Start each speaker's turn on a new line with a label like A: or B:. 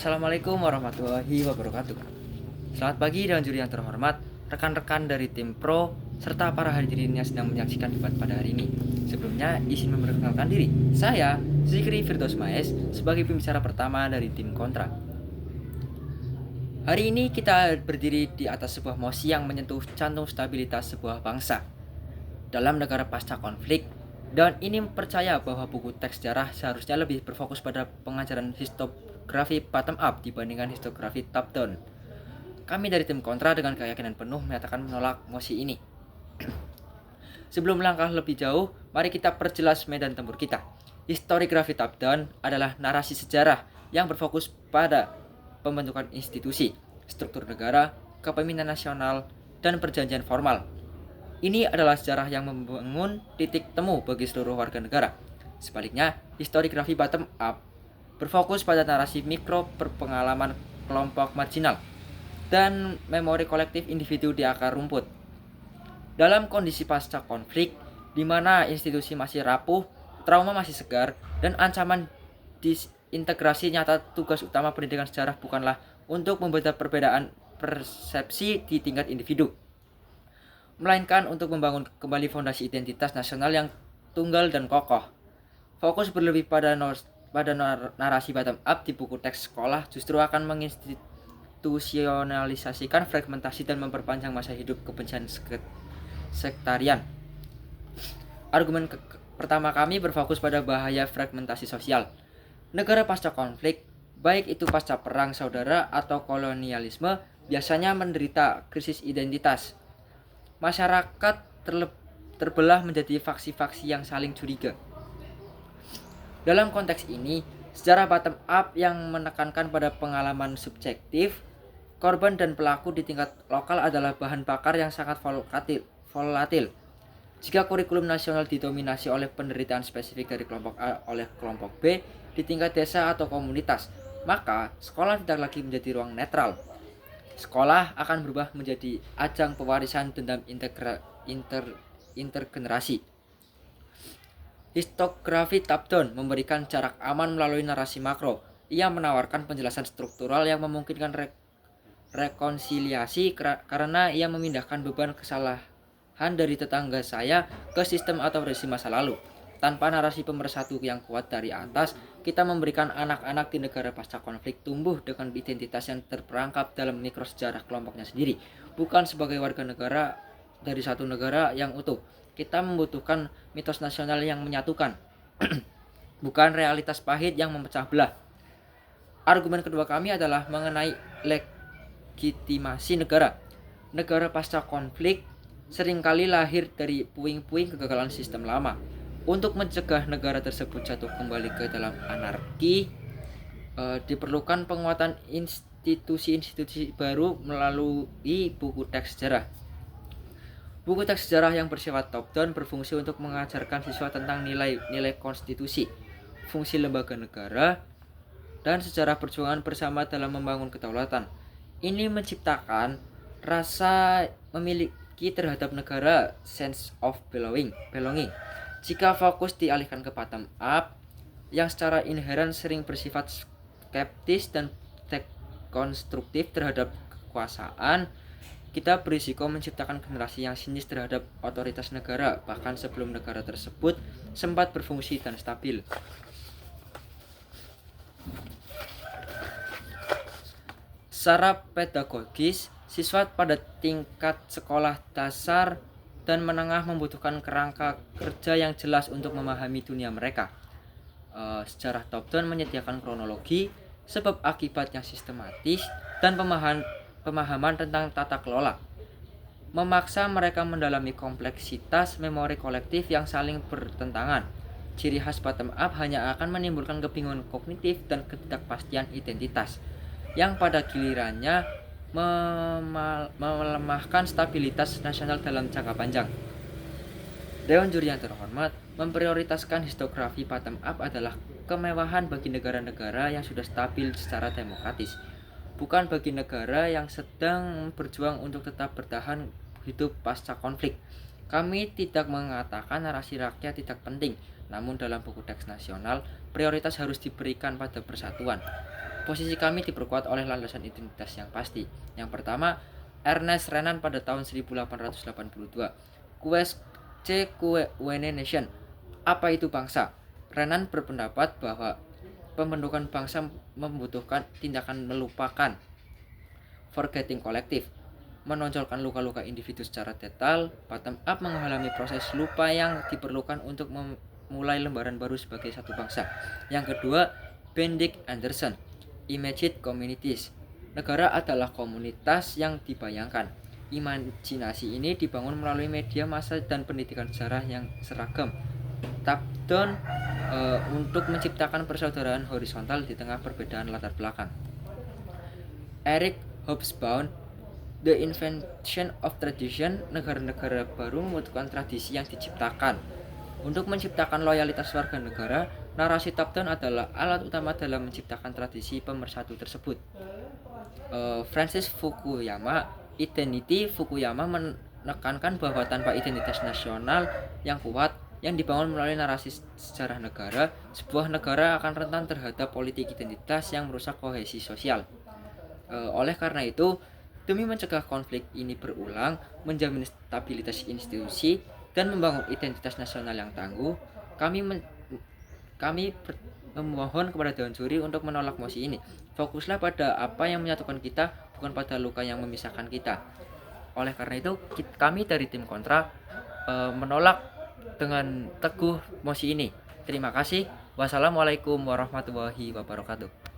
A: Assalamualaikum warahmatullahi wabarakatuh. Selamat pagi dan juri yang terhormat, rekan-rekan dari tim Pro, serta para hadirin yang sedang menyaksikan debat pada hari ini. Sebelumnya, izin memperkenalkan diri. Saya, Zikri Firdaus Maes, sebagai pembicara pertama dari tim Kontra. Hari ini kita berdiri di atas sebuah mosi yang menyentuh jantung stabilitas sebuah bangsa. Dalam negara pasca konflik, dan ini percaya bahwa buku teks sejarah seharusnya lebih berfokus pada pengajaran historiografi bottom up dibandingkan historiografi top down. Kami dari tim Kontra dengan keyakinan penuh menyatakan menolak mosi ini. Sebelum melangkah lebih jauh, mari kita perjelas medan tempur kita. Historiografi top down adalah narasi sejarah yang berfokus pada pembentukan institusi, struktur negara, kepemimpinan nasional, dan perjanjian formal. Ini adalah sejarah yang membangun titik temu bagi seluruh warga negara. Sebaliknya, historiografi bottom up berfokus pada narasi mikro berpengalaman kelompok marginal dan memori kolektif individu di akar rumput. Dalam kondisi pasca konflik, di mana institusi masih rapuh, trauma masih segar, dan ancaman disintegrasi nyata, tugas utama pendidikan sejarah bukanlah untuk membaca perbedaan persepsi di tingkat individu, melainkan untuk membangun kembali fondasi identitas nasional yang tunggal dan kokoh. Fokus berlebih pada narasi bottom up di buku teks sekolah justru akan menginstitusionalisasikan fragmentasi dan memperpanjang masa hidup kebencian sektarian. Argumen pertama kami berfokus pada bahaya fragmentasi sosial. Negara pasca konflik, baik itu pasca perang saudara atau kolonialisme, biasanya menderita krisis identitas. Masyarakat terbelah menjadi faksi-faksi yang saling curiga. Dalam konteks ini, sejarah bottom up yang menekankan pada pengalaman subjektif, korban dan pelaku di tingkat lokal adalah bahan bakar yang sangat volatil. Jika kurikulum nasional didominasi oleh penderitaan spesifik dari kelompok A oleh kelompok B di tingkat desa atau komunitas, maka sekolah tidak lagi menjadi ruang netral. Sekolah akan berubah menjadi ajang pewarisan dendam intergenerasi. Historiografi top down memberikan jarak aman melalui narasi makro. Ia menawarkan penjelasan struktural yang memungkinkan rekonsiliasi karena ia memindahkan beban kesalahan dari tetangga saya ke sistem atau rezim masa lalu. Tanpa narasi pemersatu yang kuat dari atas, kita memberikan anak-anak di negara pasca konflik tumbuh dengan identitas yang terperangkap dalam mikrosejarah kelompoknya sendiri, bukan sebagai warga negara dari satu negara yang utuh. Kita membutuhkan mitos nasional yang menyatukan, bukan realitas pahit yang memecah belah. Argumen kedua kami adalah mengenai legitimasi negara. Negara pasca konflik seringkali lahir dari puing-puing kegagalan sistem lama. Untuk mencegah negara tersebut jatuh kembali ke dalam anarki, diperlukan penguatan institusi-institusi baru melalui buku teks sejarah. Buku teks sejarah yang bersifat top-down berfungsi untuk mengajarkan siswa tentang nilai-nilai konstitusi, fungsi lembaga negara, dan sejarah perjuangan bersama dalam membangun kedaulatan. Ini menciptakan rasa memiliki terhadap negara, sense of belonging. Jika fokus dialihkan ke bottom up, yang secara inheren sering bersifat skeptis dan dekonstruktif terhadap kekuasaan, kita berisiko menciptakan generasi yang sinis terhadap otoritas negara, bahkan sebelum negara tersebut sempat berfungsi dan stabil. Secara pedagogis, siswa pada tingkat sekolah dasar dan menengah membutuhkan kerangka kerja yang jelas untuk memahami dunia mereka. Sejarah top-down menyediakan kronologi, sebab akibat yang sistematis, dan pemahaman tentang tata kelola. Memaksa mereka mendalami kompleksitas memori kolektif yang saling bertentangan. Ciri khas bottom up hanya akan menimbulkan kebingungan kognitif dan ketidakpastian identitas, yang pada gilirannya melemahkan stabilitas nasional dalam jangka panjang. Dewan juri yang terhormat, memprioritaskan historiografi bottom up adalah kemewahan bagi negara-negara yang sudah stabil secara demokratis, bukan bagi negara yang sedang berjuang untuk tetap bertahan hidup pasca konflik. Kami tidak mengatakan narasi rakyat tidak penting, namun dalam buku teks nasional, prioritas harus diberikan pada persatuan, Posisi kami diperkuat oleh landasan identitas yang pasti. Yang pertama, Ernest Renan pada tahun 1882. Quest C. Quene Nation. Apa itu bangsa? Renan berpendapat bahwa pembentukan bangsa membutuhkan tindakan melupakan, forgetting kolektif, menonjolkan luka-luka individu secara detail. Bottom up menghalangi proses lupa yang diperlukan untuk memulai lembaran baru sebagai satu bangsa. Yang kedua, Benedict Anderson, Imagined Communities. Negara adalah komunitas yang dibayangkan. Imajinasi ini dibangun melalui media massa dan pendidikan sejarah yang seragam. Top-down untuk menciptakan persaudaraan horizontal di tengah perbedaan latar belakang. Eric Hobsbawm, The Invention of Tradition. Negara-negara baru membutuhkan tradisi yang diciptakan. Untuk menciptakan loyalitas warga negara, narasi top-down adalah alat utama dalam menciptakan tradisi pemersatu tersebut. Francis Fukuyama, Identity. Fukuyama menekankan bahwa tanpa identitas nasional yang kuat yang dibangun melalui narasi sejarah negara, sebuah negara akan rentan terhadap politik identitas yang merusak kohesi sosial. Oleh karena itu, demi mencegah konflik ini berulang, menjamin stabilitas institusi, dan membangun identitas nasional yang tangguh, kami memohon kepada Dewan Juri untuk menolak mosi ini. Fokuslah pada apa yang menyatukan kita, bukan pada luka yang memisahkan kita. Oleh karena itu, kami dari tim kontra menolak dengan teguh mosi ini. Terima kasih. Wassalamualaikum warahmatullahi wabarakatuh.